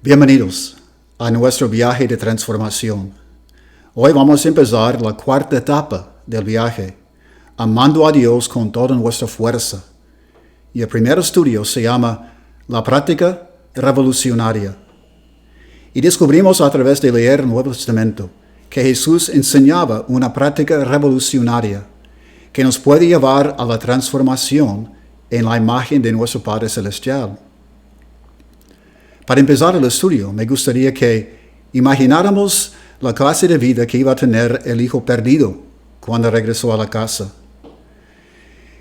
Bienvenidos a nuestro viaje de transformación. Hoy vamos a empezar la cuarta etapa del viaje, amando a Dios con toda nuestra fuerza. Y el primer estudio se llama La práctica revolucionaria. Y descubrimos a través de leer el Nuevo Testamento que Jesús enseñaba una práctica revolucionaria que nos puede llevar a la transformación en la imagen de nuestro Padre Celestial. Para empezar el estudio, me gustaría que imagináramos la clase de vida que iba a tener el hijo perdido cuando regresó a la casa.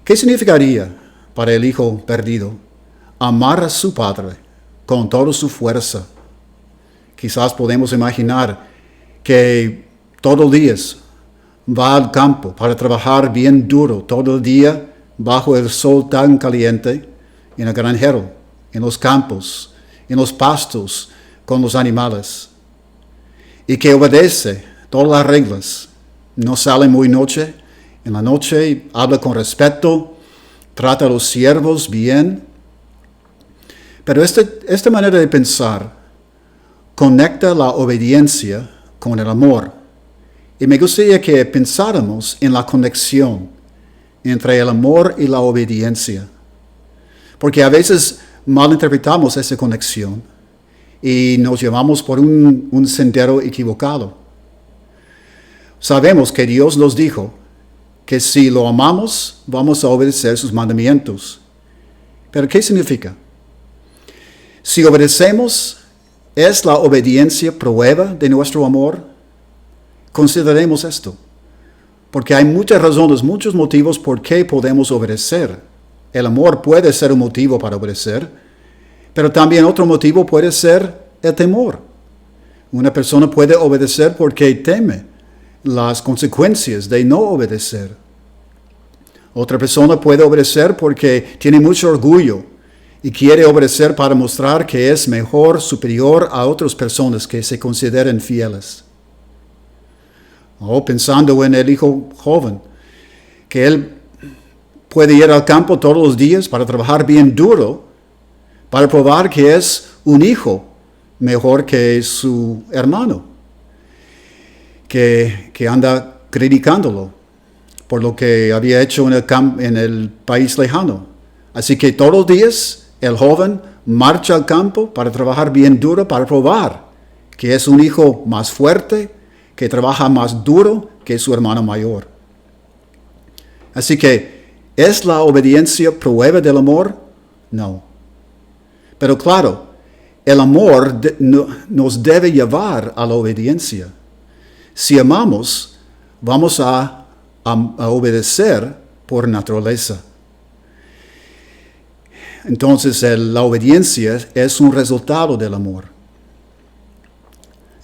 ¿Qué significaría para el hijo perdido amar a su padre con toda su fuerza? Quizás podemos imaginar que todos los días va al campo para trabajar bien duro todo el día bajo el sol tan caliente en el granjero, en los campos, en los pastos con los animales, y que obedece todas las reglas. No sale muy noche, en la noche habla con respeto, trata a los siervos bien. Pero esta manera de pensar conecta la obediencia con el amor. Y me gustaría que pensáramos en la conexión entre el amor y la obediencia. Porque a veces malinterpretamos esa conexión y nos llevamos por un sendero equivocado. Sabemos que Dios nos dijo que si lo amamos, vamos a obedecer sus mandamientos. ¿Pero qué significa? Si obedecemos, ¿es la obediencia prueba de nuestro amor? Consideremos esto, porque hay muchas razones, muchos motivos por qué podemos obedecer. El amor puede ser un motivo para obedecer, pero también otro motivo puede ser el temor. Una persona puede obedecer porque teme las consecuencias de no obedecer. Otra persona puede obedecer porque tiene mucho orgullo y quiere obedecer para mostrar que es mejor, superior a otras personas que se consideren fieles. O pensando en el hijo joven, que él puede ir al campo todos los días para trabajar bien duro, para probar que es un hijo mejor que su hermano, que anda criticándolo por lo que había hecho en el país lejano. Así que todos los días el joven marcha al campo para trabajar bien duro, para probar que es un hijo más fuerte, que trabaja más duro que su hermano mayor. Así que, ¿es la obediencia prueba del amor? No. Pero claro, el amor nos debe llevar a la obediencia. Si amamos, vamos a obedecer por naturaleza. Entonces, la obediencia es un resultado del amor.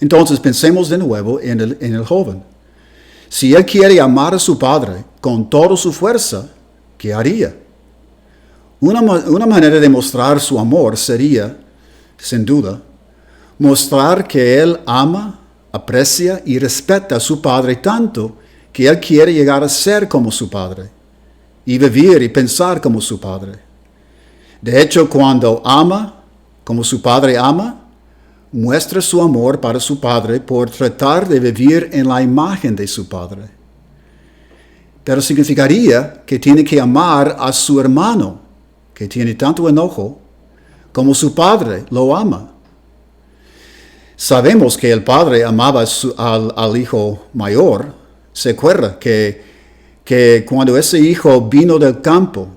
Entonces, pensemos de nuevo en el joven. Si él quiere amar a su padre con toda su fuerza, ¿qué haría? Una manera de mostrar su amor sería, sin duda, mostrar que él ama, aprecia y respeta a su padre tanto que él quiere llegar a ser como su padre y vivir y pensar como su padre. De hecho, cuando ama como su padre ama, muestra su amor para su padre por tratar de vivir en la imagen de su padre. Pero significaría que tiene que amar a su hermano, que tiene tanto enojo, como su padre lo ama. Sabemos que el padre amaba al hijo mayor. Se acuerda que cuando ese hijo vino del campo,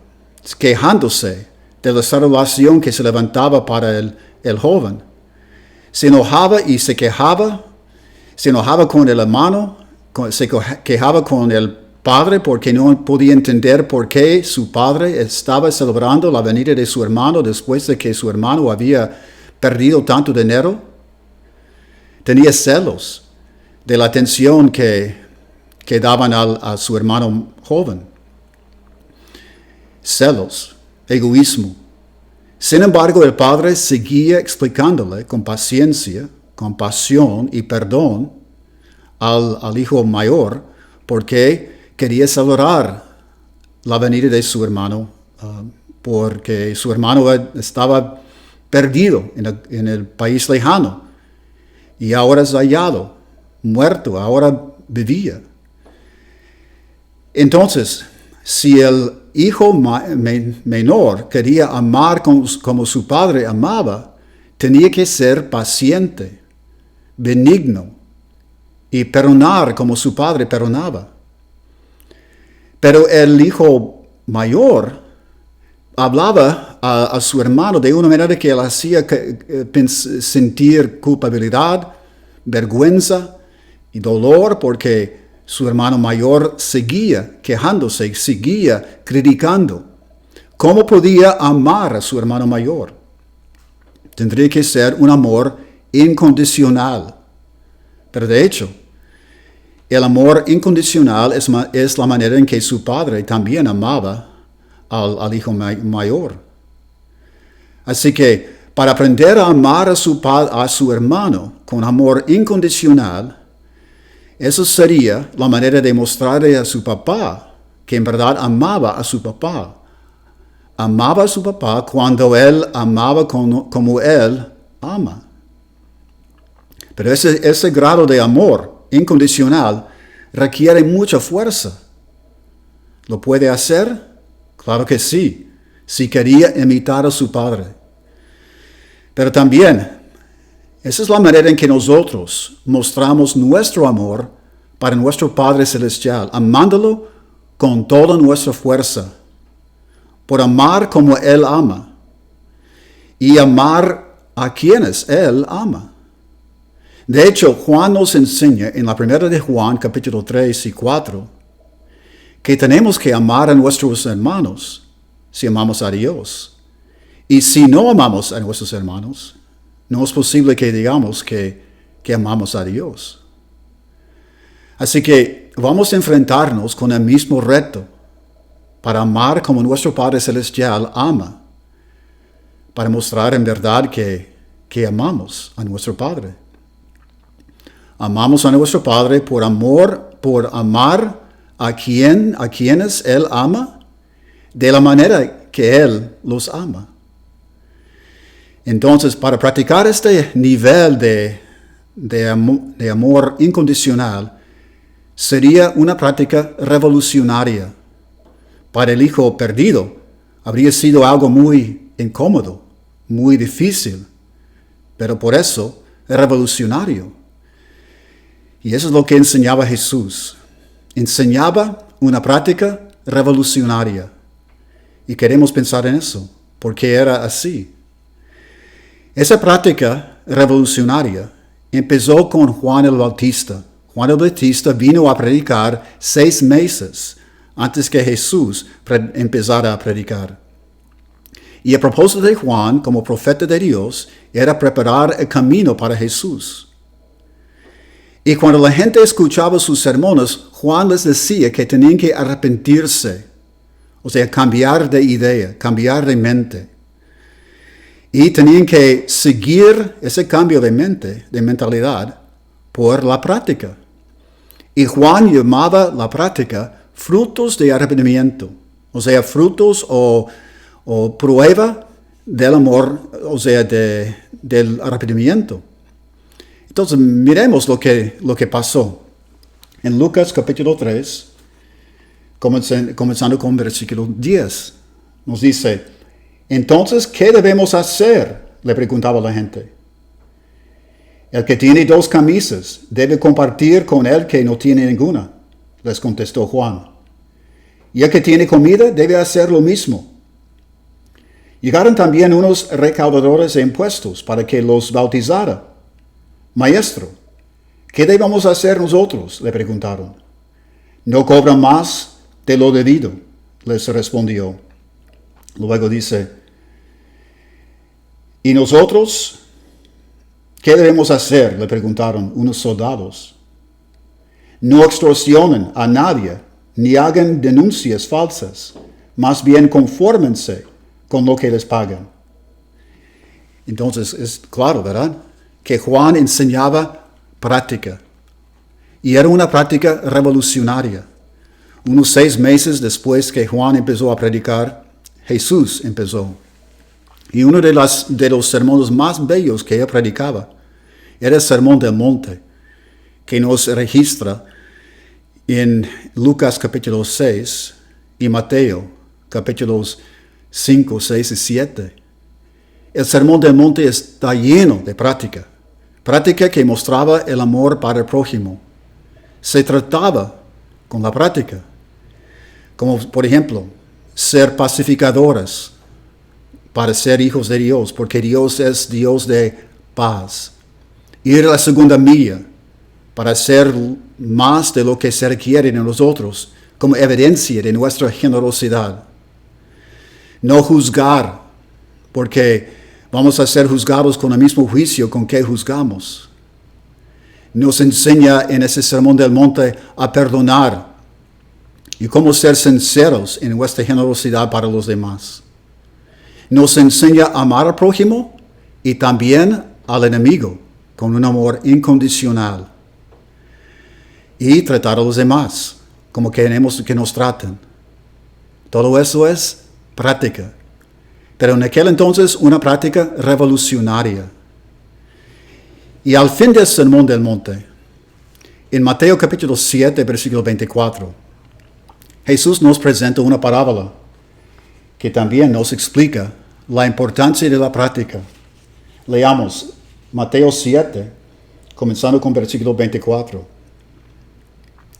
quejándose de la salvación que se levantaba para el joven, se enojaba y se quejaba, se enojaba con el hermano, se quejaba con el padre porque no podía entender por qué su padre estaba celebrando la venida de su hermano después de que su hermano había perdido tanto dinero. Tenía celos de la atención que daban a su hermano joven. Celos, egoísmo. Sin embargo, el padre seguía explicándole con paciencia, compasión y perdón al hijo mayor porque quería celebrar la venida de su hermano, porque su hermano estaba perdido en el país lejano, y ahora es hallado, muerto, ahora vivía. Entonces, si el hijo menor quería amar como su padre amaba, tenía que ser paciente, benigno y perdonar como su padre perdonaba. Pero el hijo mayor hablaba a su hermano de una manera que le hacía sentir culpabilidad, vergüenza y dolor porque su hermano mayor seguía quejándose, seguía criticando. ¿Cómo podía amar a su hermano mayor? Tendría que ser un amor incondicional. Pero de hecho, el amor incondicional es la manera en que su padre también amaba al hijo mayor. Así que para aprender a amar a su hermano con amor incondicional, eso sería la manera de mostrarle a su papá que en verdad amaba a su papá. Amaba a su papá cuando él amaba como él ama. Pero ese grado de amor incondicional requiere mucha fuerza. ¿Lo puede hacer? Claro que sí, si quería imitar a su padre. Pero también, esa es la manera en que nosotros mostramos nuestro amor para nuestro Padre Celestial, amándolo con toda nuestra fuerza, por amar como Él ama y amar a quienes Él ama. De hecho, Juan nos enseña en la primera de Juan, capítulo 3 y 4, que tenemos que amar a nuestros hermanos si amamos a Dios. Y si no amamos a nuestros hermanos, no es posible que digamos que amamos a Dios. Así que vamos a enfrentarnos con el mismo reto para amar como nuestro Padre Celestial ama, para mostrar en verdad que amamos a nuestro Padre. Amamos a nuestro Padre por amar a quienes Él ama, de la manera que Él los ama. Entonces, para practicar este nivel de amor incondicional, sería una práctica revolucionaria. Para el hijo perdido, habría sido algo muy incómodo, muy difícil, pero por eso es revolucionario. Y eso es lo que enseñaba Jesús. Enseñaba una práctica revolucionaria. Y queremos pensar en eso, porque era así. Esa práctica revolucionaria empezó con Juan el Bautista. Juan el Bautista vino a predicar 6 meses antes que Jesús empezara a predicar. Y el propósito de Juan, como profeta de Dios, era preparar el camino para Jesús. Y cuando la gente escuchaba sus sermones, Juan les decía que tenían que arrepentirse, o sea, cambiar de idea, cambiar de mente. Y tenían que seguir ese cambio de mente, de mentalidad, por la práctica. Y Juan llamaba la práctica frutos de arrepentimiento, o sea, frutos o prueba del amor, o sea, del arrepentimiento. Entonces, miremos lo que pasó. En Lucas capítulo 3, comenzando con versículo 10, nos dice: entonces, ¿qué debemos hacer?, le preguntaba la gente. El que tiene 2 camisas debe compartir con el que no tiene ninguna, les contestó Juan. Y el que tiene comida debe hacer lo mismo. Llegaron también unos recaudadores de impuestos para que los bautizara. Maestro, ¿qué debemos hacer nosotros?, le preguntaron. No cobran más de lo debido, les respondió. Luego dice: ¿y nosotros qué debemos hacer?, le preguntaron unos soldados. No extorsionen a nadie, ni hagan denuncias falsas, más bien confórmense con lo que les pagan. Entonces es claro, ¿verdad?, que Juan enseñaba práctica. Y era una práctica revolucionaria. Unos 6 meses después que Juan empezó a predicar, Jesús empezó. Y uno de los sermones más bellos que él predicaba era el Sermón del Monte, que nos registra en Lucas capítulo 6 y Mateo capítulos 5, 6 y 7. El Sermón del Monte está lleno de práctica que mostraba el amor para el prójimo. Se trataba con la práctica, como por ejemplo, ser pacificadores para ser hijos de Dios, porque Dios es Dios de paz. Ir a la segunda milla para hacer más de lo que se requiere de nosotros, como evidencia de nuestra generosidad. No juzgar, porque vamos a ser juzgados con el mismo juicio con que juzgamos. Nos enseña en ese Sermón del Monte a perdonar y cómo ser sinceros en nuestra generosidad para los demás. Nos enseña a amar al prójimo y también al enemigo con un amor incondicional. Y tratar a los demás como queremos que nos traten. Todo eso es práctica. Pero en aquel entonces una práctica revolucionaria. Y al fin del Sermón del Monte, en Mateo capítulo 7, versículo 24, Jesús nos presenta una parábola que también nos explica la importancia de la práctica. Leamos Mateo 7, comenzando con versículo 24.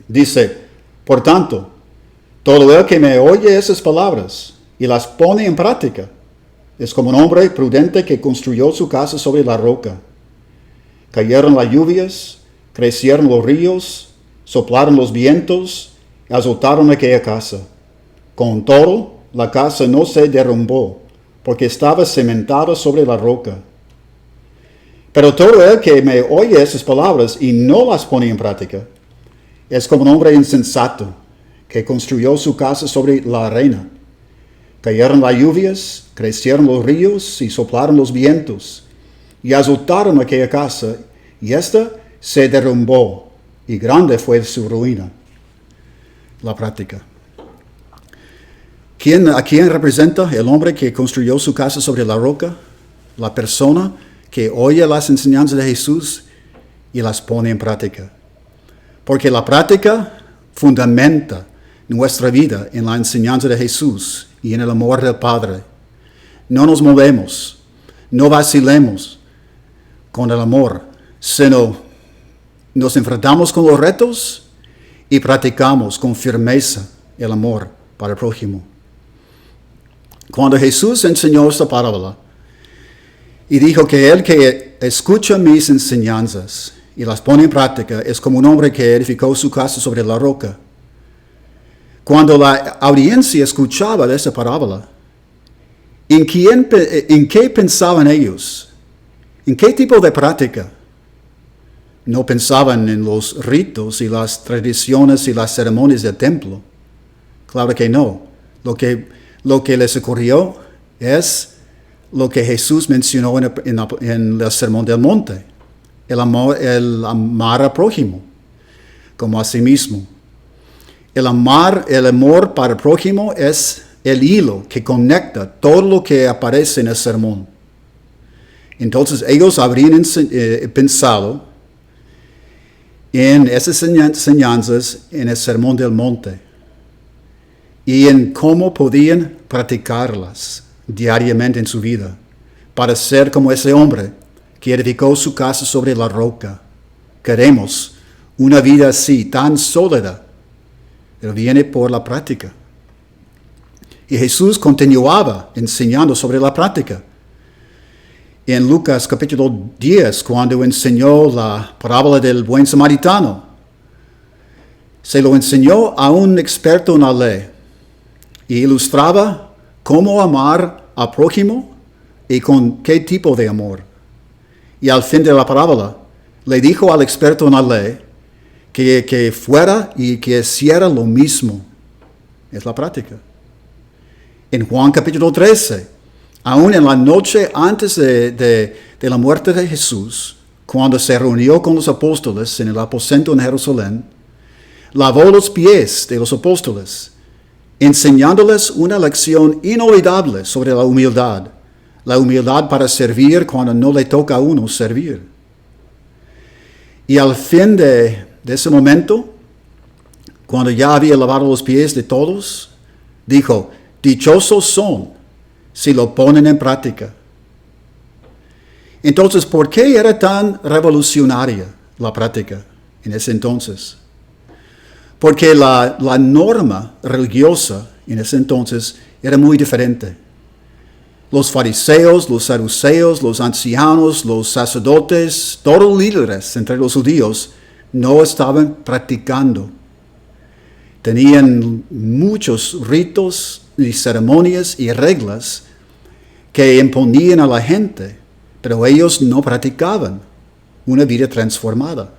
Dice, por tanto, todo el que me oye esas palabras y las pone en práctica, es como un hombre prudente que construyó su casa sobre la roca. Cayeron las lluvias, crecieron los ríos, soplaron los vientos y azotaron aquella casa. Con todo, la casa no se derrumbó, porque estaba cimentada sobre la roca. Pero todo el que me oye esas palabras y no las pone en práctica, es como un hombre insensato que construyó su casa sobre la arena. Cayeron las lluvias, crecieron los ríos y soplaron los vientos, y azotaron aquella casa, y ésta se derrumbó, y grande fue su ruina. La práctica. ¿A quién representa el hombre que construyó su casa sobre la roca? La persona que oye las enseñanzas de Jesús y las pone en práctica. Porque la práctica fundamenta nuestra vida en la enseñanza de Jesús y en el amor del Padre. No nos movemos, no vacilemos con el amor, sino nos enfrentamos con los retos y practicamos con firmeza el amor para el prójimo. Cuando Jesús enseñó esta parábola y dijo que el que escucha mis enseñanzas y las pone en práctica es como un hombre que edificó su casa sobre la roca. Cuando la audiencia escuchaba de esa parábola, ¿en qué pensaban ellos? ¿En qué tipo de práctica? No pensaban en los ritos y las tradiciones y las ceremonias del templo. Claro que no. Lo que les ocurrió es lo que Jesús mencionó en el Sermón del Monte. El amar al prójimo como a sí mismo. El amor para el prójimo es el hilo que conecta todo lo que aparece en el sermón. Entonces ellos habrían pensado en esas enseñanzas en el Sermón del Monte y en cómo podían practicarlas diariamente en su vida para ser como ese hombre que edificó su casa sobre la roca. Queremos una vida así, tan sólida, pero viene por la práctica. Y Jesús continuaba enseñando sobre la práctica. En Lucas capítulo 10, cuando enseñó la parábola del buen samaritano, se lo enseñó a un experto en la ley y ilustraba cómo amar al prójimo y con qué tipo de amor. Y al fin de la parábola, le dijo al experto en la ley que fuera y que hiciera lo mismo. Es la práctica. En Juan capítulo 13, aún en la noche antes de la muerte de Jesús, cuando se reunió con los apóstoles en el aposento en Jerusalén, lavó los pies de los apóstoles, enseñándoles una lección inolvidable sobre la humildad, la humildad para servir cuando no le toca a uno servir. Y al fin de ese momento, cuando ya había lavado los pies de todos, dijo, dichosos son si lo ponen en práctica. Entonces, ¿por qué era tan revolucionaria la práctica en ese entonces? Porque la norma religiosa en ese entonces era muy diferente. Los fariseos, los saduceos, los ancianos, los sacerdotes, todos los líderes entre los judíos no estaban practicando. Tenían muchos ritos y ceremonias y reglas que imponían a la gente, pero ellos no practicaban una vida transformada.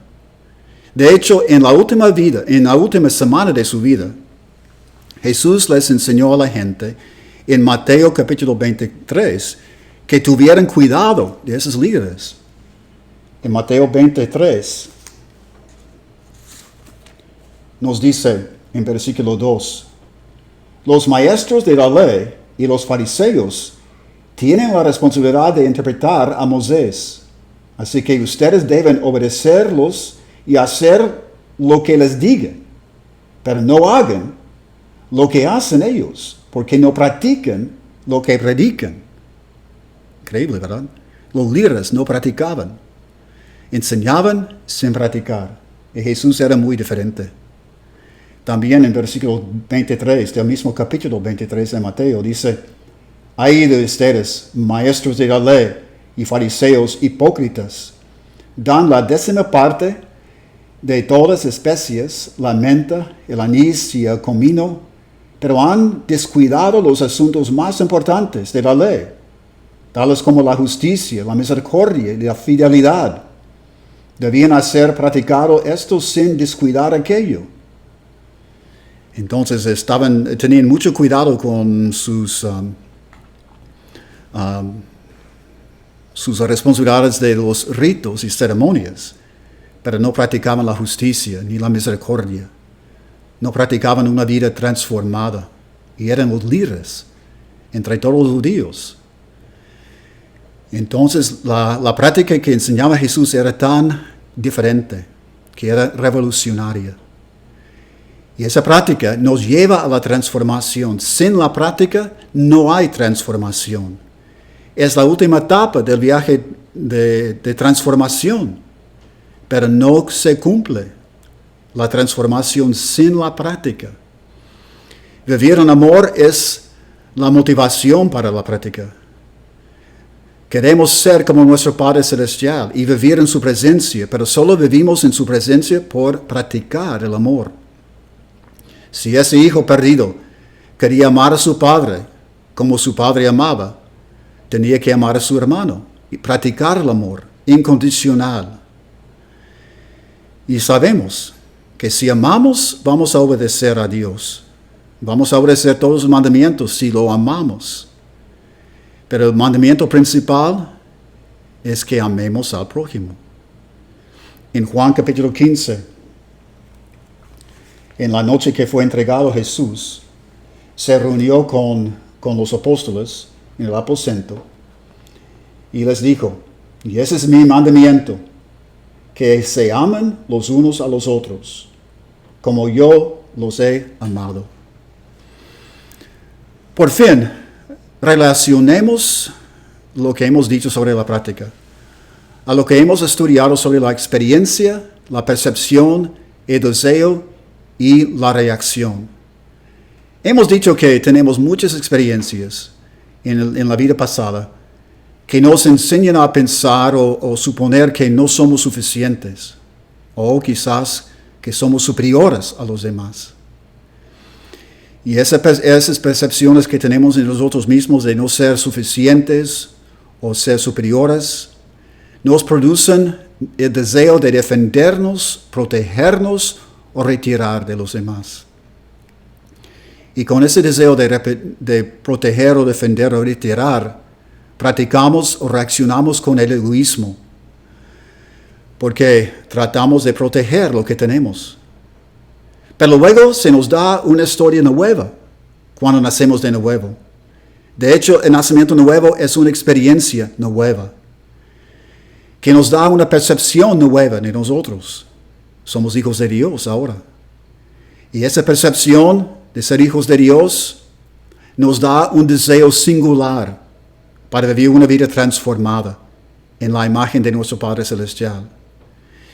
De hecho, en la última semana de su vida, Jesús les enseñó a la gente en Mateo capítulo 23 que tuvieran cuidado de esos líderes. En Mateo 23 nos dice en versículo 2, los maestros de la ley y los fariseos tienen la responsabilidad de interpretar a Moisés, así que ustedes deben obedecerlos y hacer lo que les diga, pero no hagan lo que hacen ellos, porque no practican lo que predican. Increíble, ¿verdad? Los líderes no practicaban, enseñaban sin practicar, y Jesús era muy diferente. También en versículo 23 del mismo capítulo 23 de Mateo dice, ay de ustedes, maestros de la ley y fariseos hipócritas, dan la 10ª parte de todas especies, la menta, el anís y el comino, pero han descuidado los asuntos más importantes de la ley, tales como la justicia, la misericordia y la fidelidad. Debían hacer practicado esto sin descuidar aquello. Entonces tenían mucho cuidado con sus responsabilidades de los ritos y ceremonias, pero no practicaban la justicia ni la misericordia. No practicaban una vida transformada y eran los líderes entre todos los judíos. Entonces la práctica que enseñaba Jesús era tan diferente, que era revolucionaria. Y esa práctica nos lleva a la transformación. Sin la práctica no hay transformación. Es la última etapa del viaje de transformación, pero no se cumple la transformación sin la práctica. Vivir en amor es la motivación para la práctica. Queremos ser como nuestro Padre Celestial y vivir en su presencia, pero solo vivimos en su presencia por practicar el amor. Si ese hijo perdido quería amar a su padre como su padre amaba, tenía que amar a su hermano y practicar el amor incondicional. Y sabemos que si amamos, vamos a obedecer a Dios. Vamos a obedecer todos los mandamientos si lo amamos. Pero el mandamiento principal es que amemos al prójimo. En Juan capítulo 15, en la noche que fue entregado Jesús, se reunió con los apóstoles en el aposento y les dijo, y ese es mi mandamiento, que se amen los unos a los otros, como yo los he amado. Por fin, relacionemos lo que hemos dicho sobre la práctica a lo que hemos estudiado sobre la experiencia, la percepción, el deseo y la reacción. Hemos dicho que tenemos muchas experiencias en la vida pasada que nos enseñan a pensar o suponer que no somos suficientes o quizás que somos superiores a los demás. Y esas percepciones que tenemos en nosotros mismos de no ser suficientes o ser superiores nos producen el deseo de defendernos, protegernos o retirar de los demás. Y con ese deseo de proteger o defender o retirar, practicamos o reaccionamos con el egoísmo, porque tratamos de proteger lo que tenemos. Pero luego se nos da una historia nueva cuando nacemos de nuevo. De hecho, el nacimiento nuevo es una experiencia nueva, que nos da una percepción nueva de nosotros. Somos hijos de Dios ahora. Y esa percepción de ser hijos de Dios nos da un deseo singular para vivir una vida transformada en la imagen de nuestro Padre Celestial.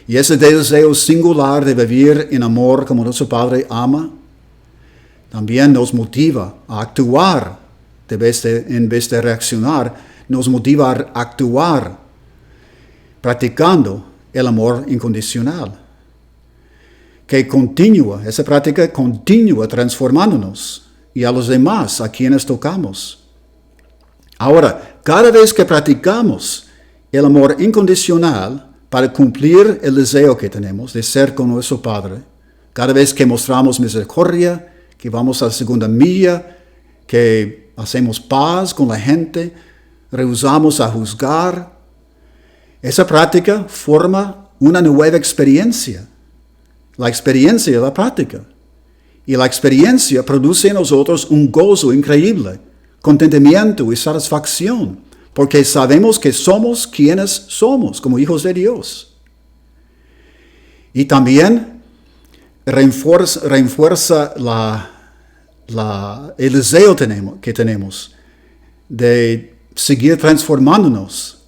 Y ese deseo singular de vivir en amor como nuestro Padre ama, también nos motiva a actuar en vez de reaccionar, nos motiva a actuar practicando el amor incondicional. Esa práctica continúa transformándonos y a los demás a quienes tocamos. Ahora, cada vez que practicamos el amor incondicional para cumplir el deseo que tenemos de ser con nuestro Padre, cada vez que mostramos misericordia, que vamos a la segunda milla, que hacemos paz con la gente, rehusamos a juzgar, esa práctica forma una nueva experiencia. La experiencia de la práctica. Y la experiencia produce en nosotros un gozo increíble, contentamiento y satisfacción, porque sabemos que somos quienes somos, como hijos de Dios. Y también refuerza el deseo que tenemos de seguir transformándonos.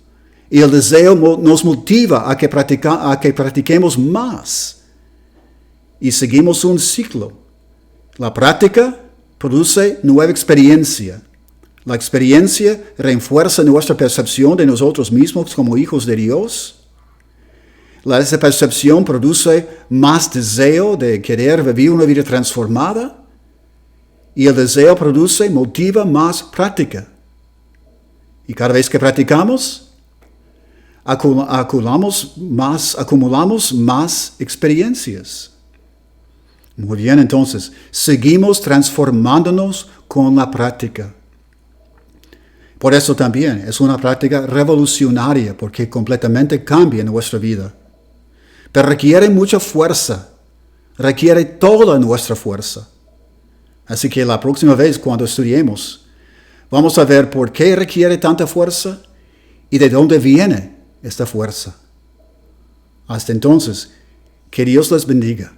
Y el deseo nos motiva a que practiquemos más. Y seguimos un ciclo. La práctica produce nueva experiencia. La experiencia refuerza nuestra percepción de nosotros mismos como hijos de Dios. Esa percepción produce más deseo de querer vivir una vida transformada. Y el deseo motiva más práctica. Y cada vez que practicamos, acumulamos más experiencias. Muy bien, entonces, seguimos transformándonos con la práctica. Por eso también es una práctica revolucionaria, porque completamente cambia nuestra vida. Pero requiere mucha fuerza, requiere toda nuestra fuerza. Así que la próxima vez cuando estudiemos, vamos a ver por qué requiere tanta fuerza y de dónde viene esta fuerza. Hasta entonces, que Dios les bendiga.